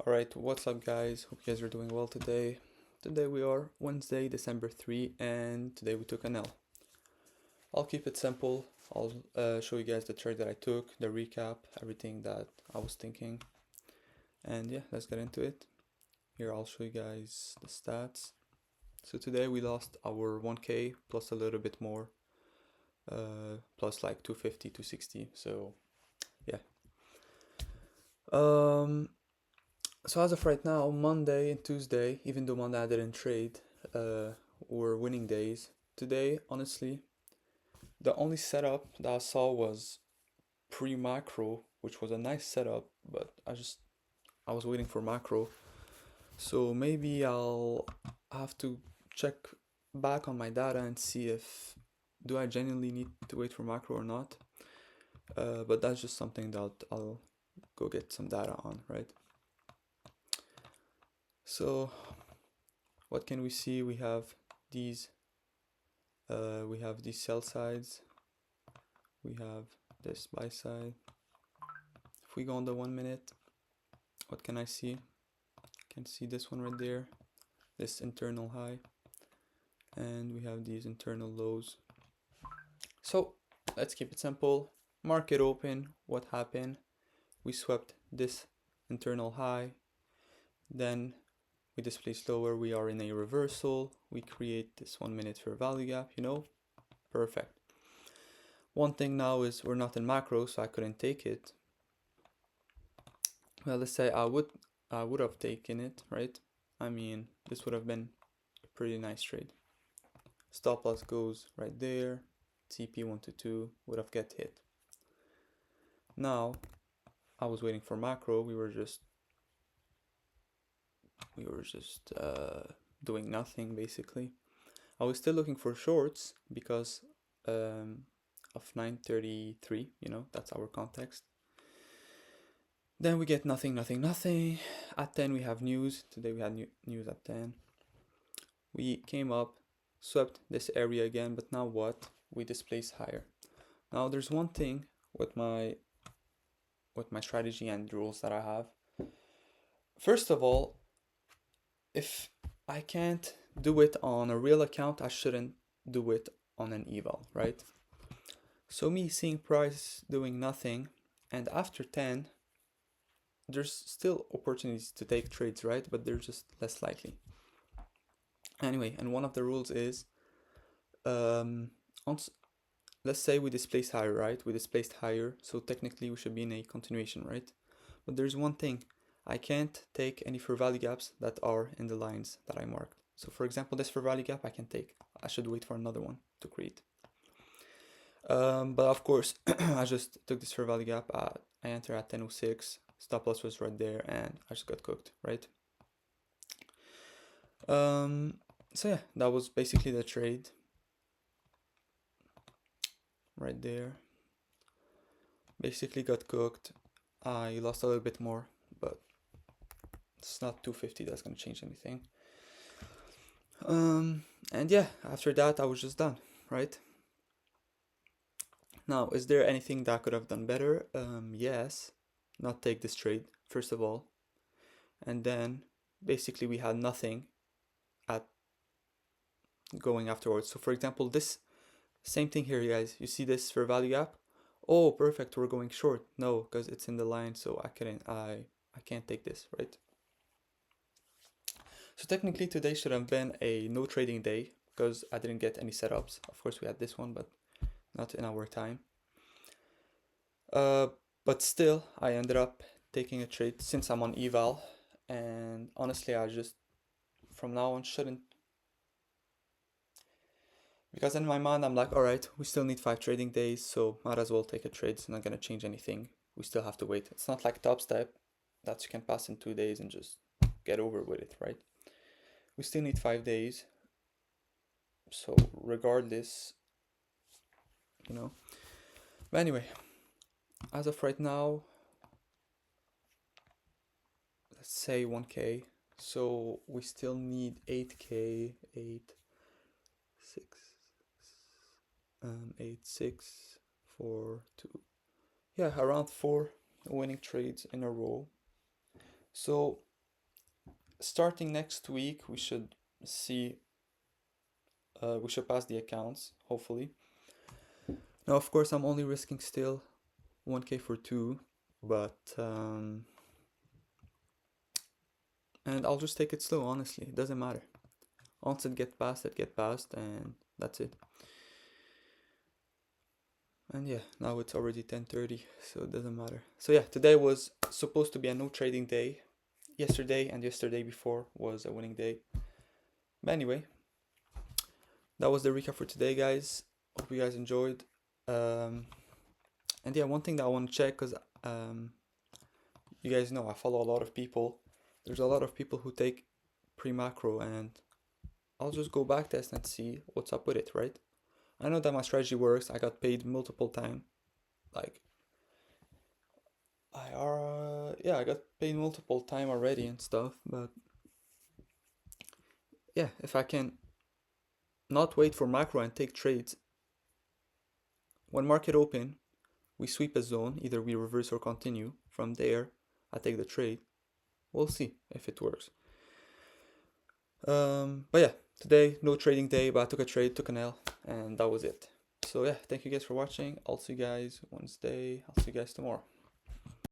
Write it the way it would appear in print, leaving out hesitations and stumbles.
Alright, what's up guys? Hope you guys are doing well today. Today we are Wednesday, December 3, and today we took an L. I'll keep it simple. I'll show you guys the trade that I took, the recap, everything that I was thinking. And yeah, let's get into it. Here I'll show you guys the stats. So today we lost our 1k plus a little bit more, plus like 250, 260. So yeah. So as of right now, Monday and Tuesday, even though Monday I didn't trade, were winning days. Today, honestly, the only setup that I saw was pre-macro, which was a nice setup, but I was waiting for macro. So maybe I'll have to check back on my data and see if do I genuinely need to wait for macro or not. But that's just something that I'll go get some data on, right? So what can we see? We have these sell sides, we have this buy side. If we go on the 1 minute, what can I see? I can see this one right there, this internal high, and we have these internal lows. So let's keep it simple. Market open, what happened? We swept this internal high, then we displaced lower, we are in a reversal, we create this 1 minute fair value gap, perfect. One thing now is we're not in macro, so I couldn't take it. Well, let's say I would have taken it, right? I mean, this would have been a pretty nice trade. Stop loss goes right there, TP 122 would have get hit. Now I was waiting for macro, we were just doing nothing basically. I was still looking for shorts because of 933, that's our context. Then we get nothing, nothing, nothing. At 10 we have news. Today we had news at 10. We came up, swept this area again, but now what? We displace higher. Now there's one thing with my strategy and rules that I have. First of all, if I can't do it on a real account, I shouldn't do it on an eval, right? So me seeing price doing nothing, and after 10, there's still opportunities to take trades, right? But they're just less likely. Anyway, and one of the rules is, let's say we displaced higher, right? We displaced higher, so technically we should be in a continuation, right? But there's one thing, I can't take any fair value gaps that are in the lines that I marked. So for example, this fair value gap I can take. I should wait for another one to create. But of course, I just took this fair value gap. I entered at 10:06. Stop loss was right there, and I just got cooked, right? So yeah, that was basically the trade. Right there. Basically got cooked. I lost a little bit more, but it's not 250 that's gonna change anything. And yeah, after that I was just done, right? Now, is there anything that I could have done better? Yes, not take this trade, first of all. And then basically we had nothing at going afterwards. So for example, this same thing here, guys, you see this fair value gap? Oh, perfect, we're going short. No, because it's in the line, so I can't take this, right? So technically today should have been a no trading day because I didn't get any setups. Of course we had this one, but not in our time. But still, I ended up taking a trade since I'm on eval, and honestly, I just from now on shouldn't, because in my mind I'm like, all right, we still need 5 trading days, so might as well take a trade. It's not gonna change anything. We still have to wait. It's not like Top Step that you can pass in 2 days and just get over with it, right? We still need 5 days. So regardless, But anyway, as of right now, let's say 1k. So we still need 8k, 8, 6, 8, 6, 4, 2. Yeah, around 4 winning trades in a row. So starting next week, we should see, we should pass the accounts, hopefully. Now, of course, I'm only risking still 1k for 2, but, and I'll just take it slow, honestly, it doesn't matter. Once it get passed, and that's it. And yeah, now it's already 10:30, so it doesn't matter. So yeah, today was supposed to be a no trading day. Yesterday and yesterday before was a winning day. But anyway, that was the recap for today, guys. Hope you guys enjoyed. And yeah, one thing that I want to check, because you guys know I follow a lot of people. There's a lot of people who take pre-macro, and I'll just go back test and see what's up with it, right? I know that my strategy works. I got paid multiple times. Like, I got paid multiple time already and stuff. But yeah, if I can not wait for macro and take trades, when market open, we sweep a zone. Either we reverse or continue. From there, I take the trade. We'll see if it works. But yeah, today no trading day, but I took a trade, took an L, and that was it. So yeah, thank you guys for watching. I'll see you guys Wednesday. I'll see you guys tomorrow.